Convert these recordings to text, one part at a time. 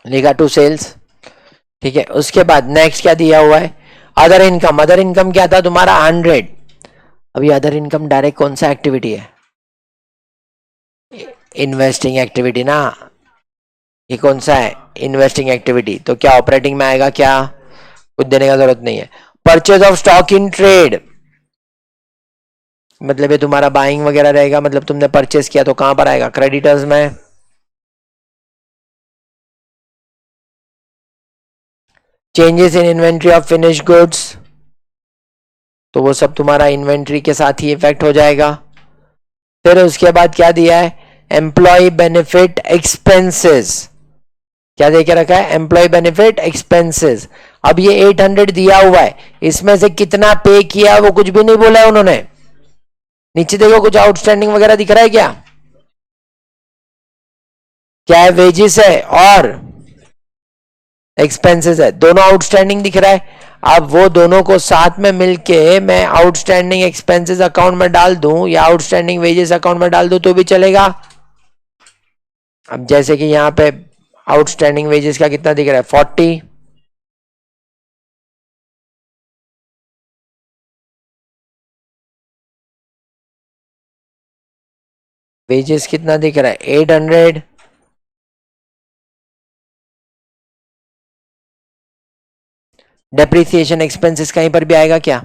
लिखा to sales, ठीक है। उसके बाद नेक्स्ट क्या दिया हुआ है, अदर इनकम। अदर इनकम क्या था तुम्हारा 100। अभी अदर इनकम डायरेक्ट कौन सा एक्टिविटी है, इन्वेस्टिंग एक्टिविटी ना। ये कौन सा है, इन्वेस्टिंग एक्टिविटी, तो क्या ऑपरेटिंग में आएगा, क्या कुछ देने का जरूरत नहीं है। Purchase of stock in trade, मतलब ये तुम्हारा बाइंग वगैरह रहेगा, मतलब तुमने परचेज किया तो कहां पर आएगा, क्रेडिटर्स में। Changes in inventory of finish goods, तो वो सब तुम्हारा इन्वेंट्री के साथ ही इफेक्ट हो जाएगा। फिर उसके बाद क्या दिया है, एम्प्लॉय बेनिफिट एक्सपेंसेस, क्या दे के रखा है, एम्प्लॉय बेनिफिट एक्सपेंसेस। अब ये 800 दिया हुआ है, इसमें से कितना पे किया वो कुछ भी नहीं बोला है उन्होंने। नीचे देखो कुछ आउटस्टैंडिंग वगैरह दिख रहा है क्या, क्या है, वेजिस है और एक्सपेंसेस है, दोनों आउटस्टैंडिंग दिख रहा है। अब वो दोनों को साथ में मिलके मैं आउटस्टैंडिंग एक्सपेंसेस अकाउंट में डाल दूं या आउटस्टैंडिंग वेजेस अकाउंट में डाल दूं तो भी चलेगा। अब जैसे कि यहाँ पे आउटस्टैंडिंग वेजेस का कितना दिख रहा है, 40, वेजेस कितना दिख रहा है 800, डेप्रिसिएशन एक्सपेंसेस कहीं पर भी आएगा क्या,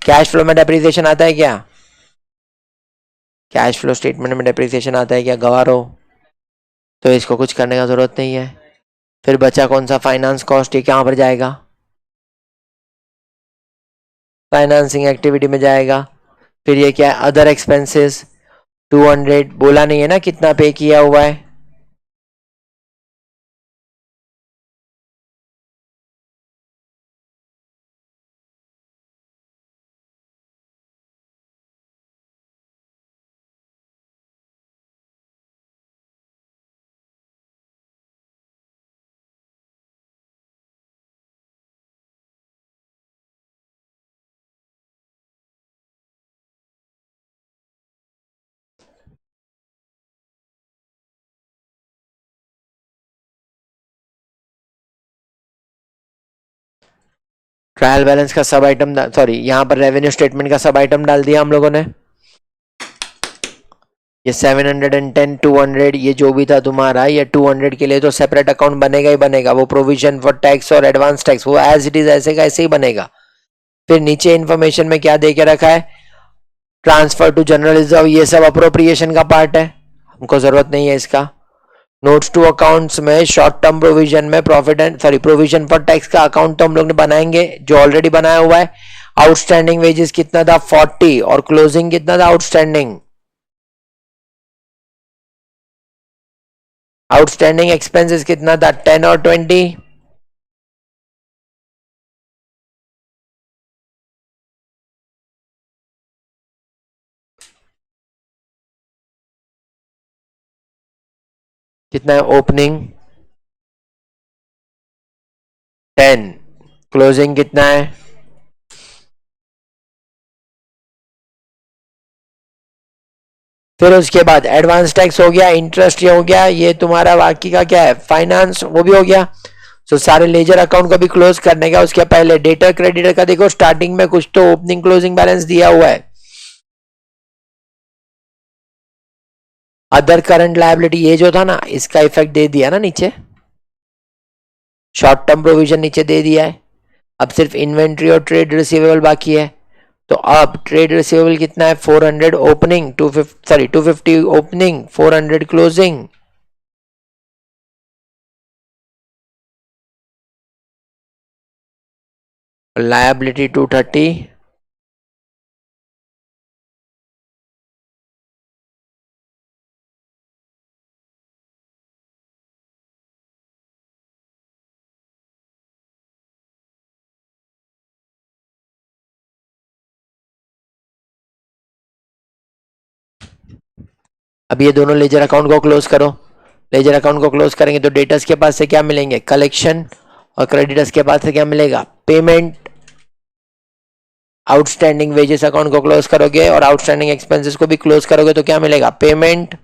कैश फ्लो में डेप्रिसिएशन आता है क्या, कैश फ्लो स्टेटमेंट में डेप्रिसिएशन आता है क्या, गवारो, तो इसको कुछ करने का जरूरत नहीं है। फिर बचा कौन सा, फाइनेंस कॉस्ट, ये कहां पर जाएगा, फाइनेंसिंग एक्टिविटी में जाएगा। फिर ये क्या है, अदर एक्सपेंसेस 200, बोला नहीं है ना कितना पे किया हुआ है। ट्रायल बैलेंस का सब आइटम, सॉरी यहाँ पर रेवेन्यू स्टेटमेंट का सब आइटम डाल दिया हम लोगों ने। ये 710 200 ये जो भी था तुम्हारा, ये 200 के लिए तो सेपरेट अकाउंट बनेगा ही बनेगा, वो प्रोविजन फॉर टैक्स और एडवांस टैक्स वो एज इट इज ऐसे का ऐसे ही बनेगा। फिर नीचे इन्फॉर्मेशन में क्या दे के रखा है, ट्रांसफर टू जनरल रिजर्व, ये सब अप्रोप्रिएशन का पार्ट है, हमको जरूरत नहीं है इसका। नोट्स टू अकाउंट्स में शॉर्ट टर्म प्रोविजन में profit and sorry provision for tax का अकाउंट तो हम लोग ने बनाएंगे जो ऑलरेडी बनाया हुआ है। आउटस्टैंडिंग वेजेस कितना था 40 और क्लोजिंग कितना था आउटस्टैंडिंग, आउटस्टैंडिंग एक्सपेंसेस कितना था 10 और 20, कितना है ओपनिंग 10, क्लोजिंग कितना है, फिर उसके बाद एडवांस टैक्स हो गया, इंटरेस्ट हो गया, ये तुम्हारा बाकी का क्या है फाइनेंस वो भी हो गया। तो सारे लेजर अकाउंट को भी क्लोज करने का, उसके पहले डेटर क्रेडिटर का देखो स्टार्टिंग में कुछ तो ओपनिंग क्लोजिंग बैलेंस दिया हुआ है। अदर करंट लायबिलिटी ये जो था ना इसका इफेक्ट दे दिया ना नीचे, शॉर्ट टर्म प्रोविजन नीचे दे दिया है। अब सिर्फ इन्वेंट्री और ट्रेड रिसीवेबल बाकी है। तो अब ट्रेड रिसीवेबल कितना है 400 opening 250 sorry 250 opening 400 closing, liability 230, अब ये दोनों लेजर अकाउंट को क्लोज करो। लेजर अकाउंट को क्लोज करेंगे तो डेटर्स के पास से क्या मिलेंगे, कलेक्शन, और क्रेडिटर्स के पास से क्या मिलेगा, पेमेंट। आउटस्टैंडिंग वेजेस अकाउंट को क्लोज करोगे और आउटस्टैंडिंग एक्सपेंसेस को भी क्लोज करोगे तो क्या मिलेगा, पेमेंट।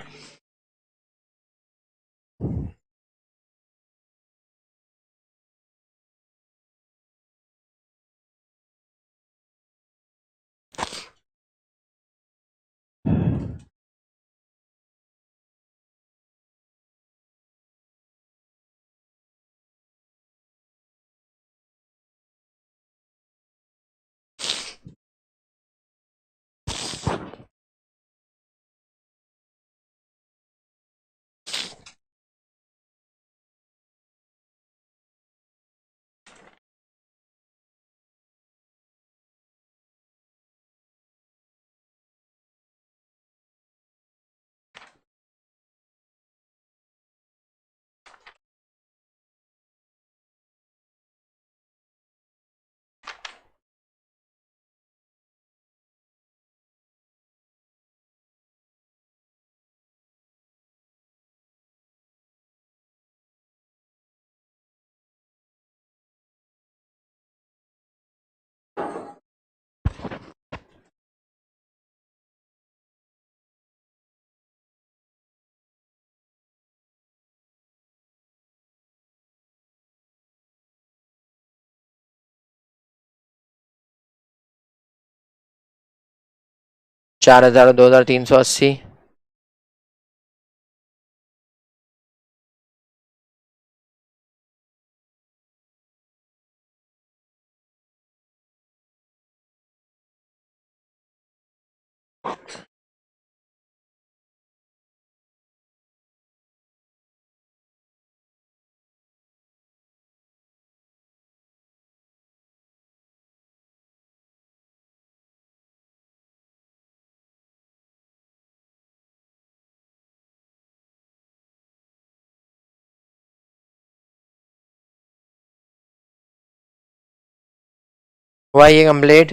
4,000 और 2,380। हुआ ये complete?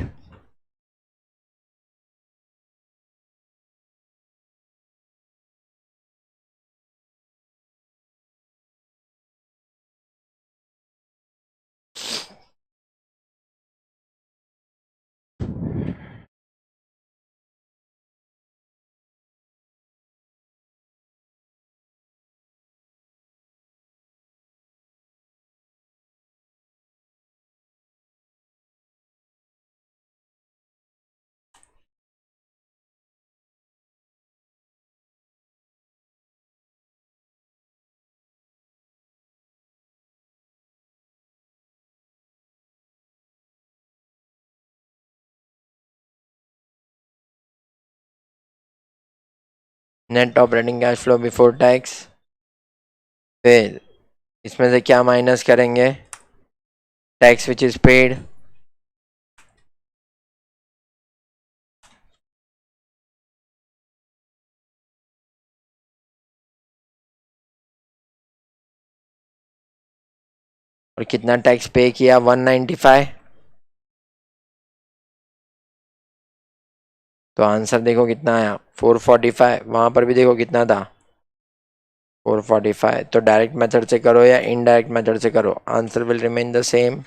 Net operating cash flow before tax. फिर इसमें से क्या माइनस करेंगे? Tax which is paid. और कितना टैक्स पे किया? 195। तो आंसर देखो कितना आया, 445। वहां पर भी देखो कितना था, 445। तो डायरेक्ट मेथड से करो या इनडायरेक्ट मेथड से करो, answer will remain the same.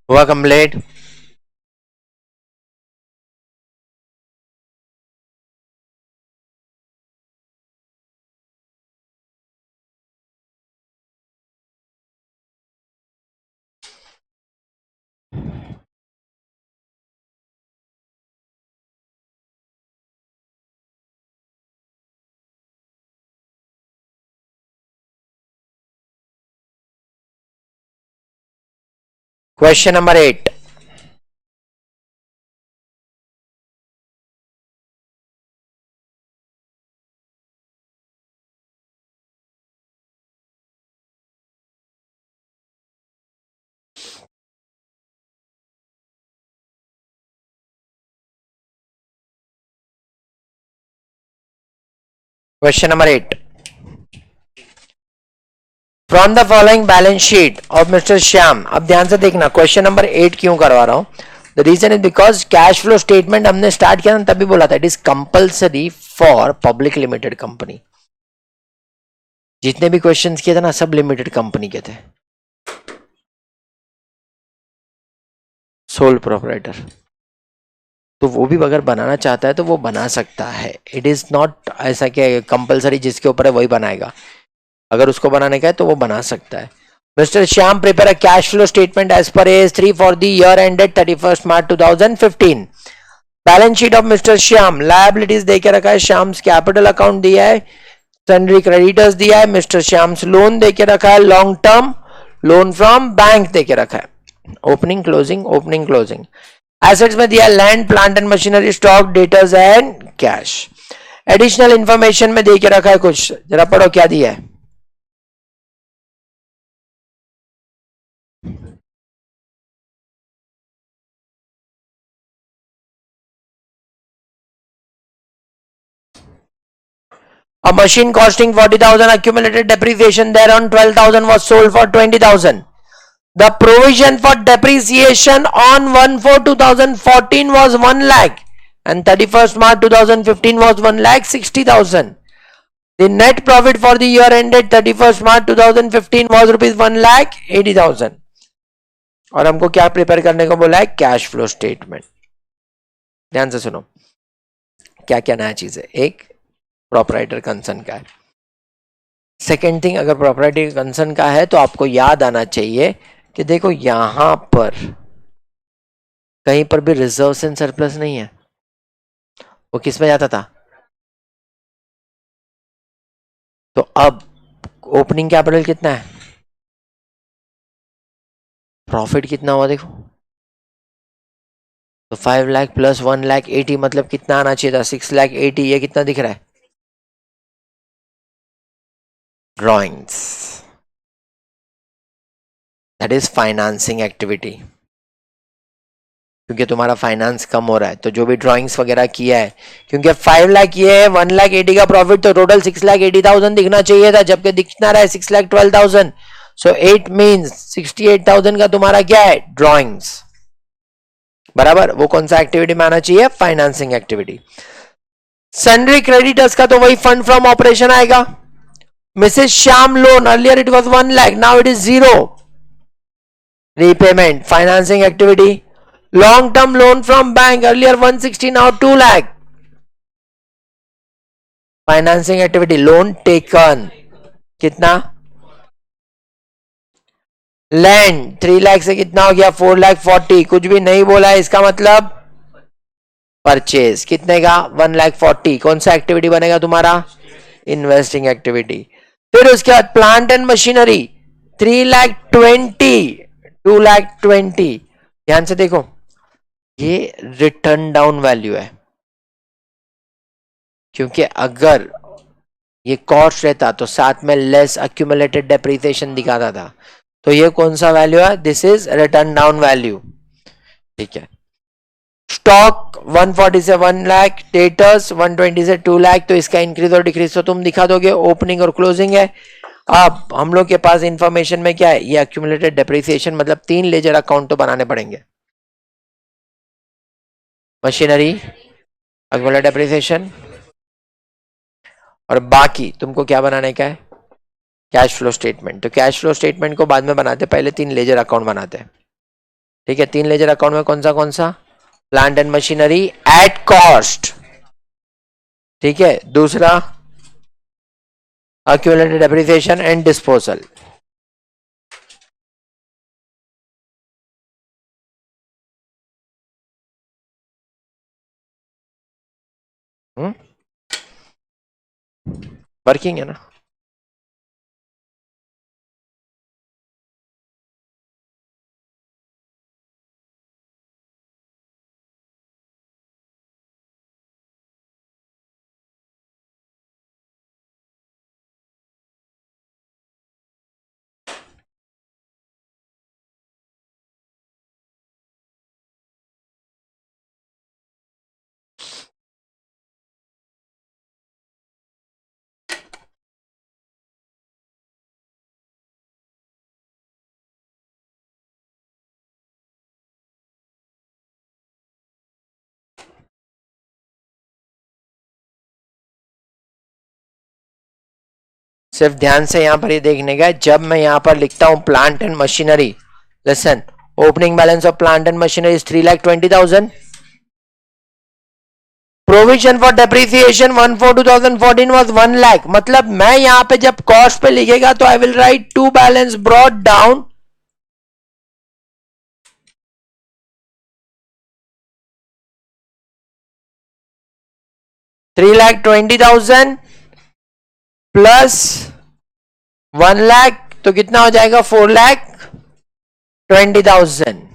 हुआ complete? Question number 8। Question number 8, from the following balance sheet of mister Shyam. अब ध्यान से देखना, क्वेश्चन नंबर 8 क्यों करवा रहा हूं? The reason is because cash flow statement हमने स्टार्ट किया ना, तभी बोला था it is compulsory for public limited company. जितने भी क्वेश्चंस किए थे ना, सब लिमिटेड कंपनी के थे। सोल प्रोपराइटर, तो वो भी अगर बनाना चाहता है तो वो बना सकता है। इट इज नॉट ऐसा कि कंपलसरी जिसके ऊपर है वही बनाएगा, अगर उसको बनाने का है तो वो बना सकता है। Mister Shyam prepare a cash flow statement as per AS3 for the year ended 31st March 2015। Balance sheet of mister Shyam, liabilities देके रखा है, श्याम्स कैपिटल अकाउंट दिया है, सन्ड्री क्रेडिटर्स दिया है, मिस्टर श्याम्स लोन देके रखा है, long term loan from bank देके रखा है, ओपनिंग क्लोजिंग। एसेट्स में दिया land plant and machinery, stock, debtors and cash. Additional information में देके रखा है कुछ, जरा पढ़ो क्या दिया है। A machine costing 40,000 accumulated depreciation thereon 12,000 was sold for 20,000. The provision for depreciation on 1/4/2014 was 1 lakh and 31st March 2015 was 1,60,000. The net profit for the year ended 31st March 2015 was rupees 1,80,000. और हमको क्या prepare करने को बोला है? Cash flow statement. ध्यान से सुनो क्या क्या नया चीज है। एक प्रोपराइटर कंसर्न का है। सेकेंड थिंग, अगर प्रोपराइटर कंसर्न का है तो आपको याद आना चाहिए कि देखो यहां पर कहीं पर भी रिजर्व्स एंड सरप्लस नहीं है। वो किस में जाता था? तो अब ओपनिंग कैपिटल कितना है, प्रॉफिट कितना हुआ देखो, तो 5 लाख प्लस 1,80,000 मतलब कितना आना चाहिए था? 6,80,000। ये कितना दिख रहा है? Drawings, that is financing activity. क्योंकि तुम्हारा फाइनेंस कम हो रहा है तो जो भी ड्राइंग्स वगैरह किया है, क्योंकि 5 लाख ये है, 1,80,000 का प्रॉफिट, तो टोटल 6,80,000 दिखना चाहिए था, जबकि दिखना रहा है 6,12,000। सो इट मींस 68,000 का तुम्हारा क्या है? ड्राइंग्स। बराबर, वो कौन सा एक्टिविटी में आना चाहिए? Financing activity. सन्ड्री क्रेडिटर्स का तो वही फंड फ्रॉम ऑपरेशन आएगा। Mrs Shyam loan, earlier it was 1 lakh, now it is 0, repayment, financing activity. Long term loan from bank, earlier 160, now 2 lakh, financing activity. Loan taken कितना? लैंड 3 लाख से कितना हो गया? 4,40,000। कुछ भी नहीं बोला है, इसका मतलब परचेज कितने का? 1,40,000। कौन सा एक्टिविटी बनेगा तुम्हारा? Investing activity. फिर उसके बाद प्लांट एंड मशीनरी 3,20,000, 2,20,000। ध्यान से देखो, ये रिटर्न डाउन वैल्यू है, क्योंकि अगर ये कॉस्ट रहता तो साथ में लेस अक्यूमुलेटेड डेप्रिसिएशन दिखाता था। तो ये कौन सा वैल्यू है? This is return down value. ठीक है। स्टॉक 140 से 1 लाख, डेटर्स 120 से 2 लाख, तो इसका इंक्रीज और डिक्रीज तो तुम दिखा दोगे, ओपनिंग और क्लोजिंग है। अब हम लोग के पास इंफॉर्मेशन में क्या है? ये अक्यूमुलेटेड डेप्रिसिएशन, मतलब 3 लेजर अकाउंट तो बनाने पड़ेंगे। मशीनरी, अक्यूमुलेटेड डेप्रिसिएशन, और बाकी तुमको क्या बनाने का है? Cash flow statement. तो कैश फ्लो स्टेटमेंट को बाद में बनाते, पहले 3 लेजर अकाउंट बनाते हैं। ठीक है, 3 लेजर अकाउंट में कौन सा? Plant and machinery at cost. ठीक है। दूसरा accumulated depreciation and disposal। Working है ना? सिर्फ ध्यान से यहां पर ये देखने का, जब मैं यहां पर लिखता हूं plant and machinery, listen, Opening balance of plant and machinery is 3,20,000. Provision for depreciation 1/4/2014 was 1 lakh. मतलब मैं यहां पे जब कॉस्ट पे लिखेगा तो I will write to balance brought down 3,20,000 plus 1 lakh, तो कितना हो जाएगा 4,20,000.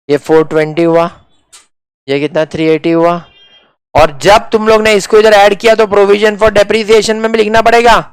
ये 420 हुआ, ये कितना 380 हुआ. और जब तुम लोग ने इसको इधर ऐड किया तो प्रोविजन फॉर डेप्रिसिएशन में भी लिखना पड़ेगा.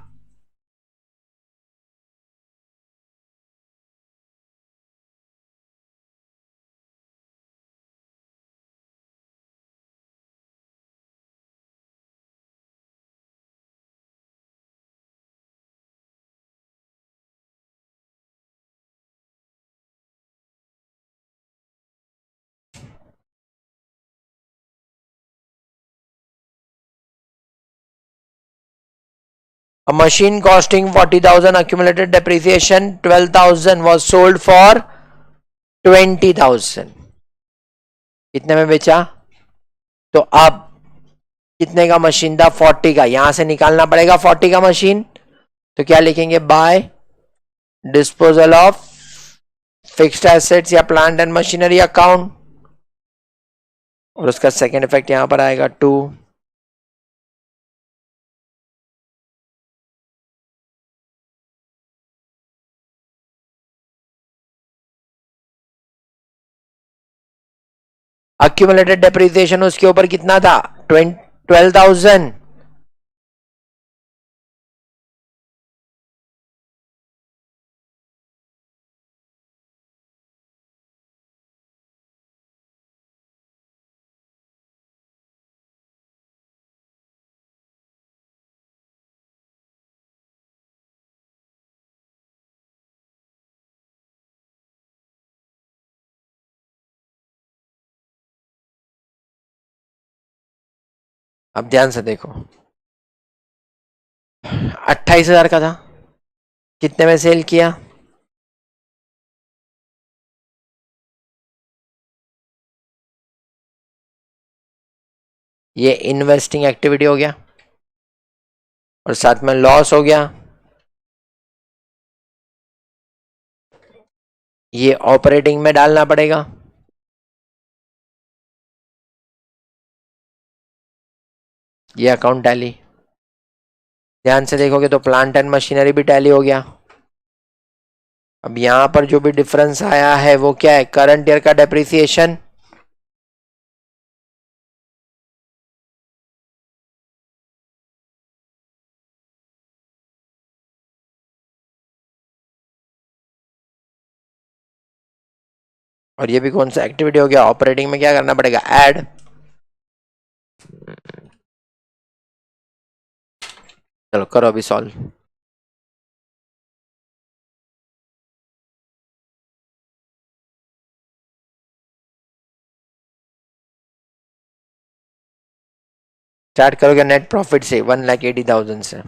A machine costing 40,000, accumulated depreciation 12,000, was sold for 20,000. कितने में बेचा? तो अब कितने का मशीन था? 40 का. यहां से निकालना पड़ेगा 40 का मशीन. तो क्या लिखेंगे? By disposal of fixed assets या प्लांट एंड मशीनरी अकाउंट. और उसका सेकेंड इफेक्ट यहां पर आएगा 2. अक्यूमुलेटेड डेप्रिसिएशन उसके ऊपर कितना था? 12,000. अब ध्यान से देखो, 28,000 का था, कितने में सेल किया? ये इन्वेस्टिंग एक्टिविटी हो गया और साथ में लॉस हो गया. ये ऑपरेटिंग में डालना पड़ेगा. ये अकाउंट टैली. ध्यान से देखोगे तो प्लांट एंड मशीनरी भी टैली हो गया. अब यहां पर जो भी डिफरेंस आया है वो क्या है? करंट ईयर का डेप्रिसिएशन और ये भी कौन सा एक्टिविटी हो गया? ऑपरेटिंग में क्या करना पड़ेगा? ऐड. चलो करो अभी सॉल्व. स्टार्ट करोगे नेट प्रॉफिट से 1,80,000 से.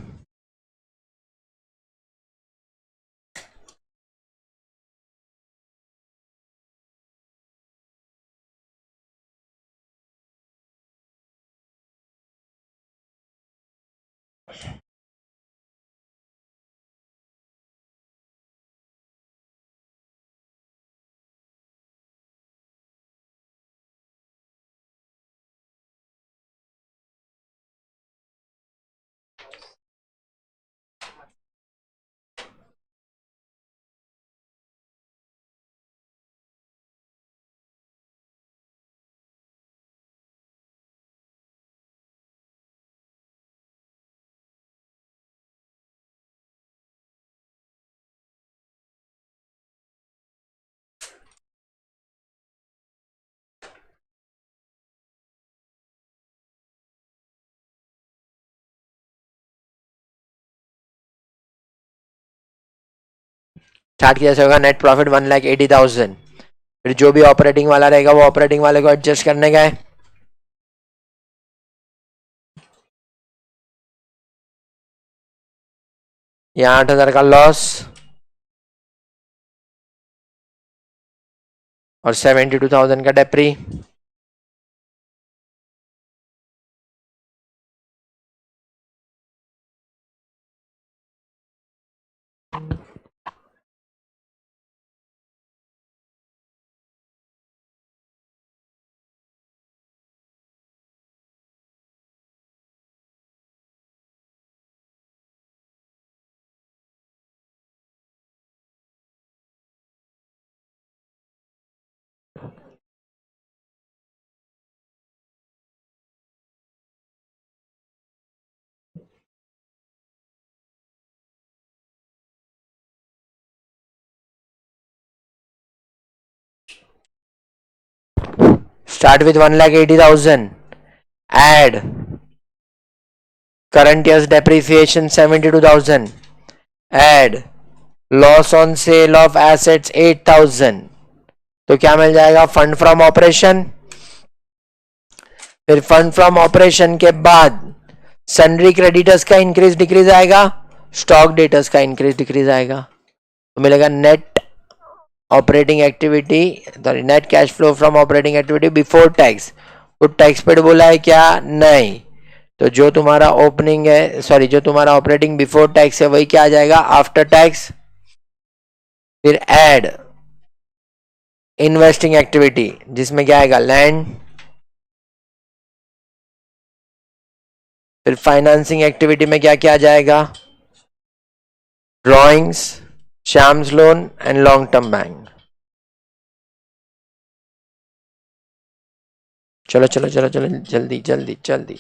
स्टार्ट किया जैसे होगा नेट प्रॉफिट 1,80,000। फिर जो भी ऑपरेटिंग वाला रहेगा वो ऑपरेटिंग वाले को एडजस्ट करने का है। यहाँ 8,000 का लॉस और 72,000 का डेप्री। Start with 1,80,000. Add current year's depreciation 72,000. Add loss on sale of assets 8,000. तो क्या मिल जाएगा? Fund from operation. फिर फंड फ्रॉम ऑपरेशन के बाद सन्ड्री क्रेडिटर्स का इंक्रीज डिक्रीज आएगा, स्टॉक डेटर्स का इंक्रीज डिक्रीज आएगा। तो मिलेगा net operating activity, sorry net cash flow from operating activity before tax. वो टैक्स पेड बोला है क्या? नहीं। तो जो तुम्हारा ओपनिंग है, सॉरी जो तुम्हारा ऑपरेटिंग बिफोर टैक्स है वही क्या आ जाएगा? After tax. फिर एड इन्वेस्टिंग एक्टिविटी जिसमें क्या आएगा? लैंड। फिर फाइनेंसिंग एक्टिविटी में क्या क्या आ जाएगा? Drawings, Shyam's loan and long term bank. चलो चलो चलो चलो जल्दी जल्दी जल्दी।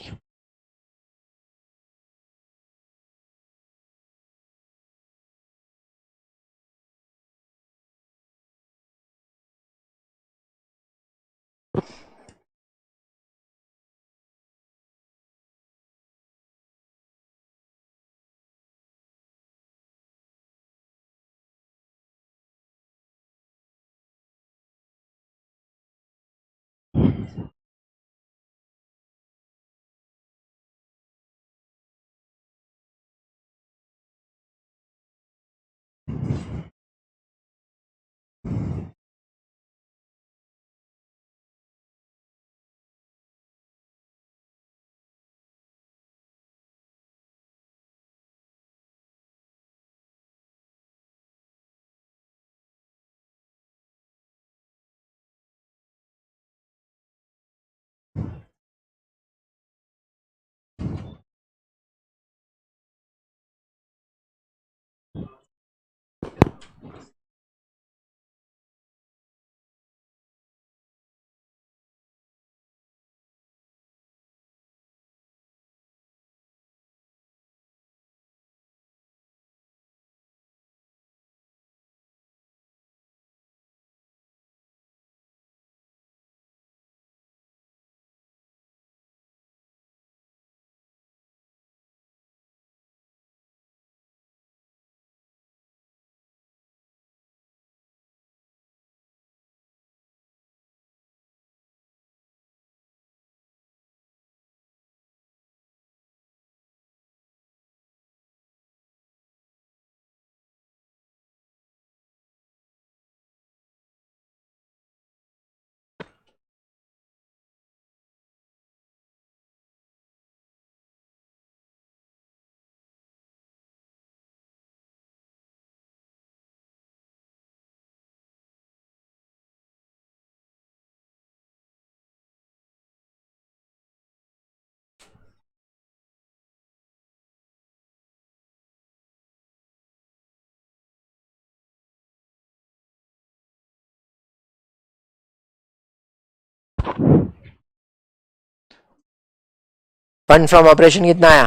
फंड फ्रॉम ऑपरेशन कितना आया?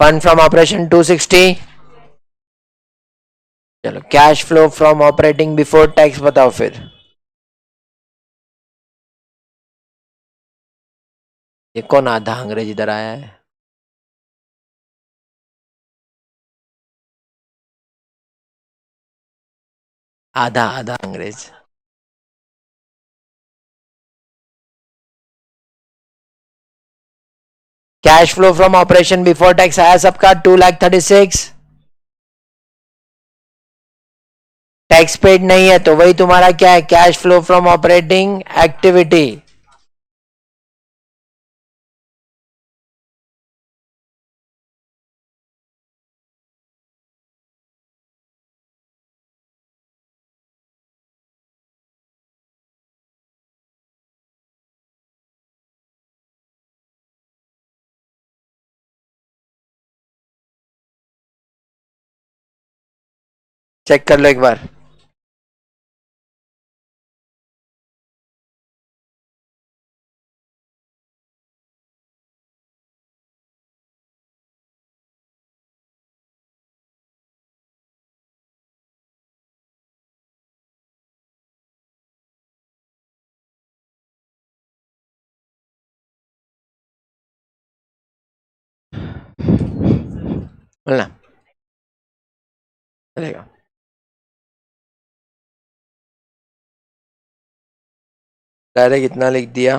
Fund from operation 260। चलो cash flow from operating before tax बताओ फिर। ये कौन आधा अंग्रेज इधर आया है? आधा आधा अंग्रेज। Cash flow from operation before tax आया सबका 2,36,000। टैक्स पेड नहीं है तो वही तुम्हारा क्या है, cash flow from operating activity. Check कर लो एक बार। बोलना चलेगा। डायरेक्ट कितना लिख दिया।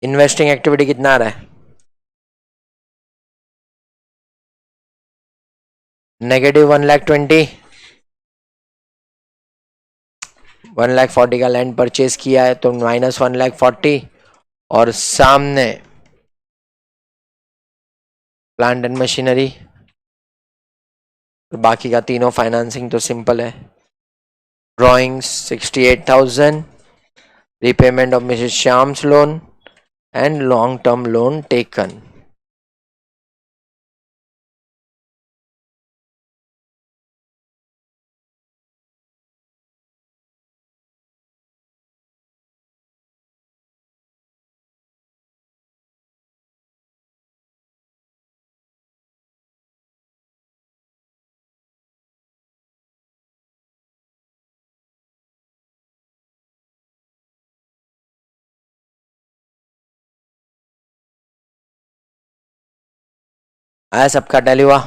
इन्वेस्टिंग एक्टिविटी कितना आ रहा है? -1,20,000। 1,40,000 का लैंड परचेज किया है तो -1,40,000। और सामने प्लांट एंड मशीनरी, बाकी का तीनों फाइनेंसिंग तो सिंपल है। Drawings 68,000, repayment of Mrs. Shyam's loan and long term loan taken। आया सबका टैली हुआ?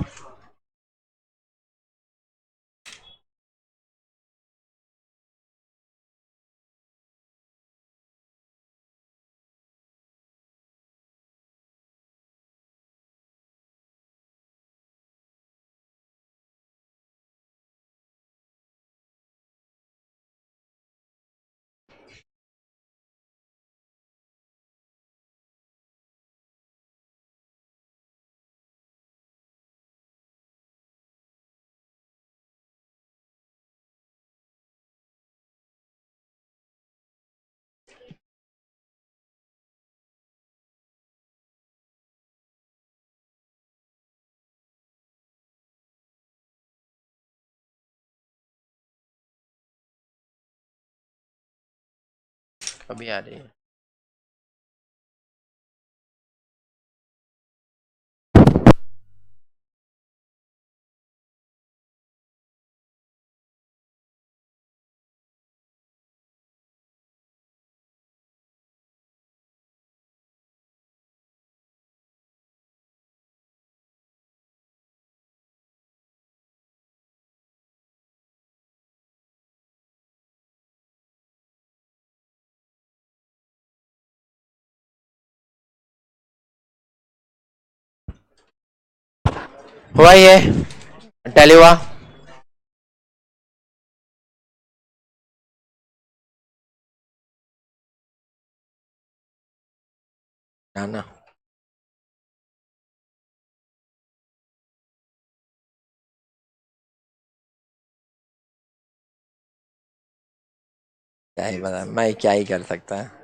अभी आ रही है। हुआ ये टैली हुआ? ना ना, क्या ही बता, मैं क्या ही कर सकता है।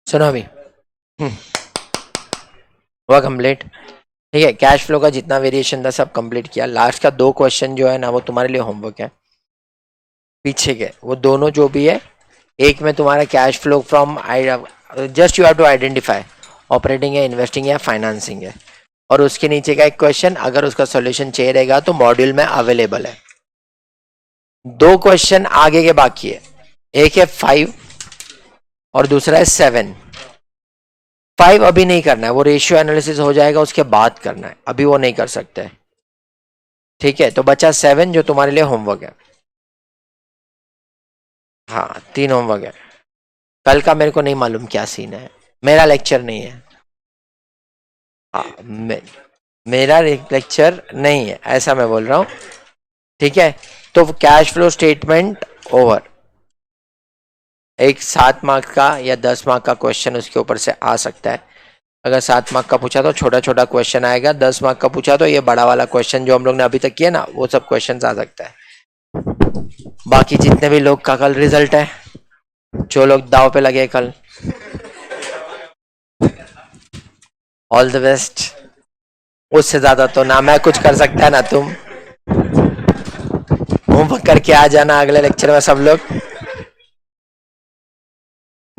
सुनो अभी, हुआ कंप्लीट। ठीक है, कैश फ्लो का जितना वेरिएशन था सब कंप्लीट किया। लास्ट का 2 क्वेश्चन जो है ना वो तुम्हारे लिए होमवर्क है, पीछे के वो दोनों जो भी है। एक में तुम्हारा cash flow from just you have to identify operating है, इन्वेस्टिंग है, फाइनेंसिंग है। और उसके नीचे का एक क्वेश्चन, अगर उसका सॉल्यूशन चाहिए रहेगा तो मॉड्यूल में अवेलेबल है। 2 क्वेश्चन आगे के बाकी है, एक है 5 और दूसरा है 7। 5 अभी नहीं करना है, वो रेशियो एनालिसिस हो जाएगा उसके बाद करना है, अभी वो नहीं कर सकते। ठीक है, तो बचा 7 जो तुम्हारे लिए होमवर्क है। हाँ 3 होमवर्क है। कल का मेरे को नहीं मालूम क्या सीन है, मेरा लेक्चर नहीं है। हाँ मेरा लेक्चर नहीं है, ऐसा मैं बोल रहा हूँ। ठीक है, तो कैश फ्लो स्टेटमेंट ओवर। एक 7 मार्क का या 10 मार्क का क्वेश्चन उसके ऊपर से आ सकता है। अगर 7 मार्क का पूछा तो छोटा छोटा क्वेश्चन आएगा, 10 मार्क का पूछा तो ये बड़ा वाला क्वेश्चन जो हम लोग ने अभी तक किया ना वो सब क्वेश्चन आ सकता है। बाकी जितने भी लोग का कल रिजल्ट है, जो लोग दाव पे लगे कल, ऑल द बेस्ट। उससे ज्यादा तो ना मैं कुछ कर सकता है ना तुम। होमवर्क करके आ जाना अगले लेक्चर में सब लोग।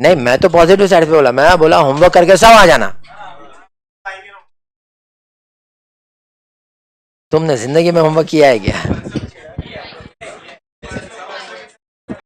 नहीं मैं तो पॉजिटिव साइड पे बोला, मैं बोला होमवर्क करके सब आ जाना। तुमने जिंदगी में होमवर्क किया है क्या?